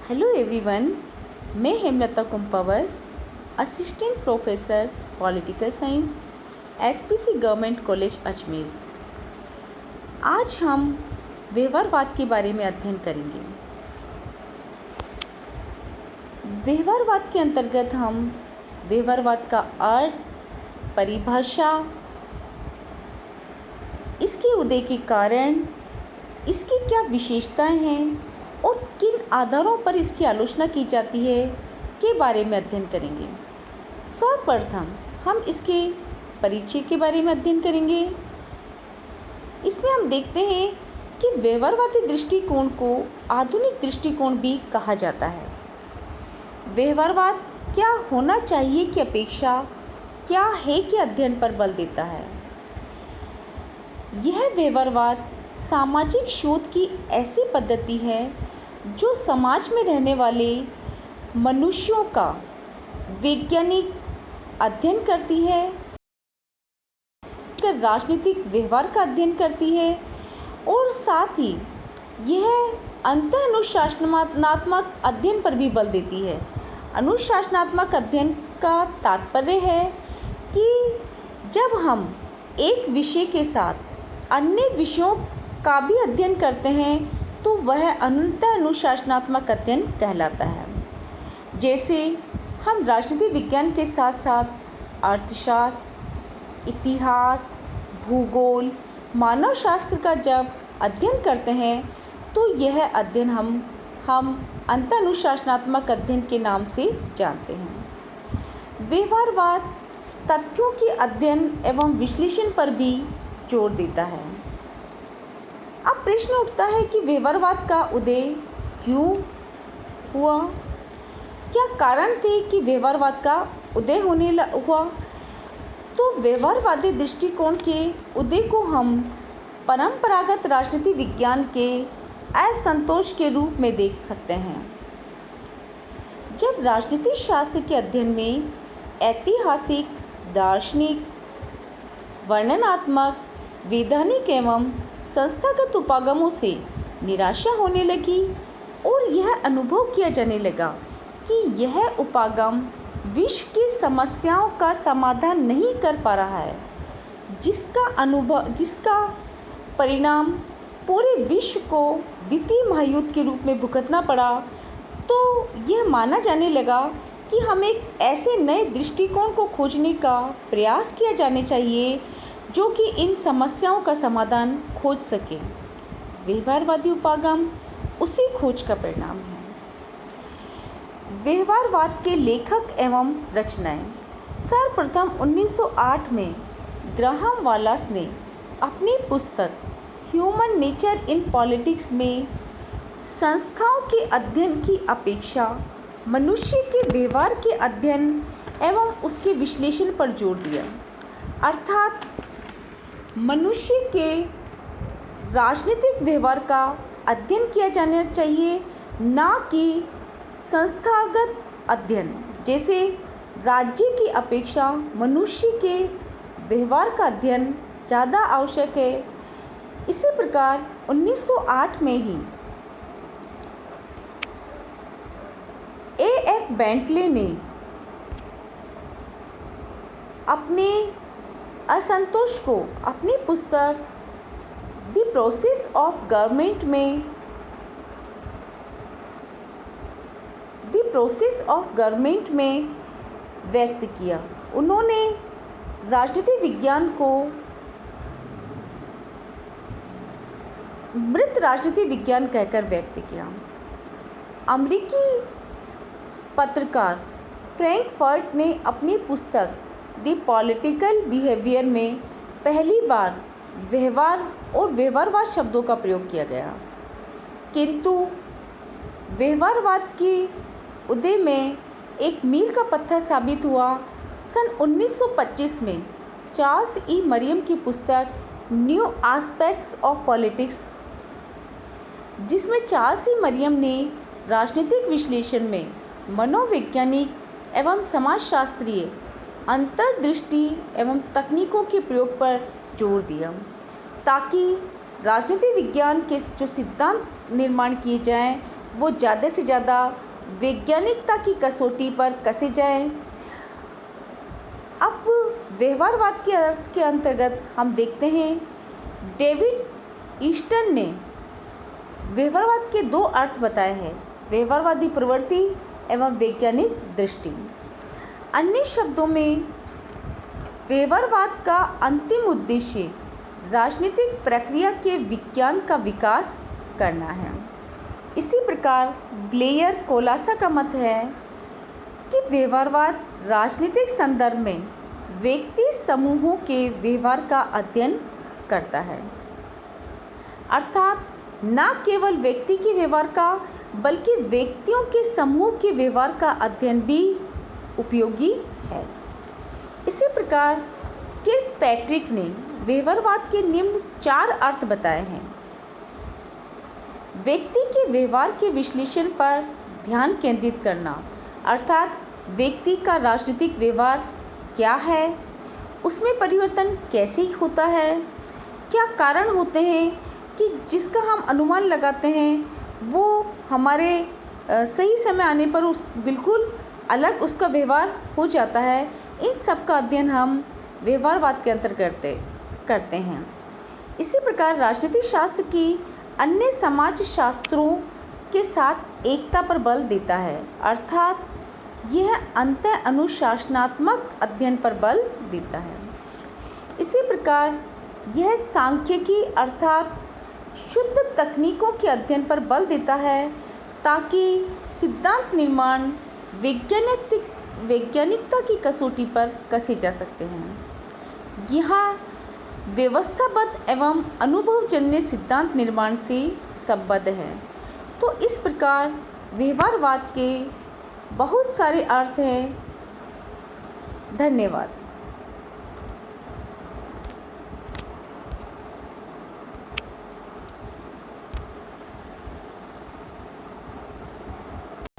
Hello everyone, मैं Hemlata Kumpawar, assistant professor political science, SPC government college Ajmer. आज हम व्यवहारवाद के बारे में अध्ययन करेंगे। व्यवहारवाद के अंतर्गत हम व्यवहारवाद का अर्थ, परिभाषा, इसके उदय के कारण, इसकी क्या विशेषताएं हैं और किन आधारों पर इसकी आलोचना की जाती है के बारे में अध्ययन करेंगे। सर्वप्रथम हम इसके परिचय के बारे में अध्ययन करेंगे। इसमें हम देखते हैं कि व्यवहारवादी दृष्टिकोण को आधुनिक दृष्टिकोण भी कहा जाता है। व्यवहारवाद क्या होना चाहिए की अपेक्षा क्या है के अध्ययन पर बल देता है। यह व्यवहारवाद सामाजिक शोध की ऐसी पद्धति है जो समाज में रहने वाले मनुष्यों का वैज्ञानिक अध्ययन करती है, राजनीतिक व्यवहार का अध्ययन करती है और साथ ही यह अंतःअनुशासनात्मक अध्ययन पर भी बल देती है। अनुशासनात्मक अध्ययन का तात्पर्य है कि जब हम एक विषय के साथ अन्य विषयों का भी अध्ययन करते हैं तो वह अंतःअनुशासनात्मक अध्ययन कहलाता है। जैसे हम राजनीति विज्ञान के साथ साथ अर्थशास्त्र, इतिहास, भूगोल, मानव शास्त्र का जब अध्ययन करते हैं तो यह अध्ययन हम अंतःअनुशासनात्मक अध्ययन के नाम से जानते हैं। व्यवहारवाद तथ्यों के अध्ययन एवं विश्लेषण पर भी जोर देता है। अब प्रश्न उठता है कि व्यवहारवाद का उदय क्यों हुआ? क्या कारण थे कि व्यवहारवाद का उदय होने हुआ? तो व्यवहारवादी दृष्टिकोण के उदय को हम परंपरागत राजनीति विज्ञान के असंतोष के रूप में देख सकते हैं। जब राजनीति शास्त्र के अध्ययन में ऐतिहासिक, दार्शनिक, वर्णनात्मक, वैधानिक एवं संस्थागत उपागमों से निराशा होने लगी और यह अनुभव किया जाने लगा कि यह उपागम विश्व की समस्याओं का समाधान नहीं कर पा रहा है, जिसका परिणाम पूरे विश्व को द्वितीय महायुद्ध के रूप में भुगतना पड़ा, तो यह माना जाने लगा कि हमें एक ऐसे नए दृष्टिकोण को खोजने का प्रयास किया जाने चाहिए जो कि इन समस्याओं का समाधान खोज सके। व्यवहारवादी उपागम उसी खोज का परिणाम है। व्यवहारवाद के लेखक एवं रचनाएं। सर्वप्रथम 1908 में ग्राहम वालास ने अपनी पुस्तक ह्यूमन नेचर इन पॉलिटिक्स में संस्थाओं के अध्ययन की अपेक्षा मनुष्य के व्यवहार के अध्ययन एवं उसके विश्लेषण पर जोर दिया। अर्थात मनुष्य के राजनीतिक व्यवहार का अध्ययन किया जाना चाहिए, ना कि संस्थागत अध्ययन। जैसे राज्य की अपेक्षा मनुष्य के व्यवहार का अध्ययन ज़्यादा आवश्यक है। इसी प्रकार 1908 में ही A.F. बेंटले ने अपने असंतोष को अपनी पुस्तक द प्रोसेस ऑफ गवर्नमेंट में व्यक्त किया। उन्होंने राजनीति विज्ञान को मृत राजनीति विज्ञान कहकर व्यक्त किया। अमेरिकी पत्रकार फ्रैंकफर्ट ने अपनी पुस्तक द पॉलिटिकल बिहेवियर में पहली बार व्यवहार और व्यवहारवाद शब्दों का प्रयोग किया गया, किंतु व्यवहारवाद के उदय में एक मील का पत्थर साबित हुआ सन 1925 में चार्ल्स ई मरियम की पुस्तक न्यू एस्पेक्ट्स ऑफ पॉलिटिक्स, जिसमें चार्ल्स ई मरियम ने राजनीतिक विश्लेषण में मनोवैज्ञानिक एवं समाजशास्त्रीय अंतर्दृष्टि एवं तकनीकों के प्रयोग पर जोर दिया, ताकि राजनीति विज्ञान के जो सिद्धांत निर्माण किए जाएं वो ज़्यादा से ज़्यादा वैज्ञानिकता की कसौटी पर कसे जाएं। अब व्यवहारवाद के अर्थ के अंतर्गत हम देखते हैं, डेविड ईस्टन ने व्यवहारवाद के 2 अर्थ बताए हैं, व्यवहारवादी प्रवृत्ति एवं वैज्ञानिक दृष्टि। अन्य शब्दों में व्यवहारवाद का अंतिम उद्देश्य राजनीतिक प्रक्रिया के विज्ञान का विकास करना है। इसी प्रकार ब्लेयर कोलासा का मत है कि व्यवहारवाद राजनीतिक संदर्भ में व्यक्ति समूहों के व्यवहार का अध्ययन करता है, अर्थात न केवल व्यक्ति के व्यवहार का बल्कि व्यक्तियों के समूह के व्यवहार का अध्ययन भी उपयोगी है। इसी प्रकार किर्कपैट्रिक ने व्यवहारवाद के निम्न 4 अर्थ बताए हैं। व्यक्ति के व्यवहार के विश्लेषण पर ध्यान केंद्रित करना, अर्थात व्यक्ति का राजनीतिक व्यवहार क्या है, उसमें परिवर्तन कैसे होता है, क्या कारण होते हैं कि जिसका हम अनुमान लगाते हैं वो हमारे सही समय आने पर उस बिल्कुल अलग उसका व्यवहार हो जाता है। इन सब का अध्ययन हम व्यवहारवाद के अंतर्गत करते हैं। इसी प्रकार राजनीतिक शास्त्र की अन्य समाज शास्त्रों के साथ एकता पर बल देता है, अर्थात यह अंतः अनुशासनात्मक अध्ययन पर बल देता है। इसी प्रकार यह सांख्यिकी अर्थात शुद्ध तकनीकों के अध्ययन पर बल देता है, ताकि सिद्धांत निर्माण वैज्ञानिकता की कसौटी पर कसे जा सकते हैं। यहाँ व्यवस्थाबद्ध एवं अनुभवजन्य सिद्धांत निर्माण से संबद्ध है। तो इस प्रकार व्यवहारवाद के बहुत सारे अर्थ हैं। धन्यवाद।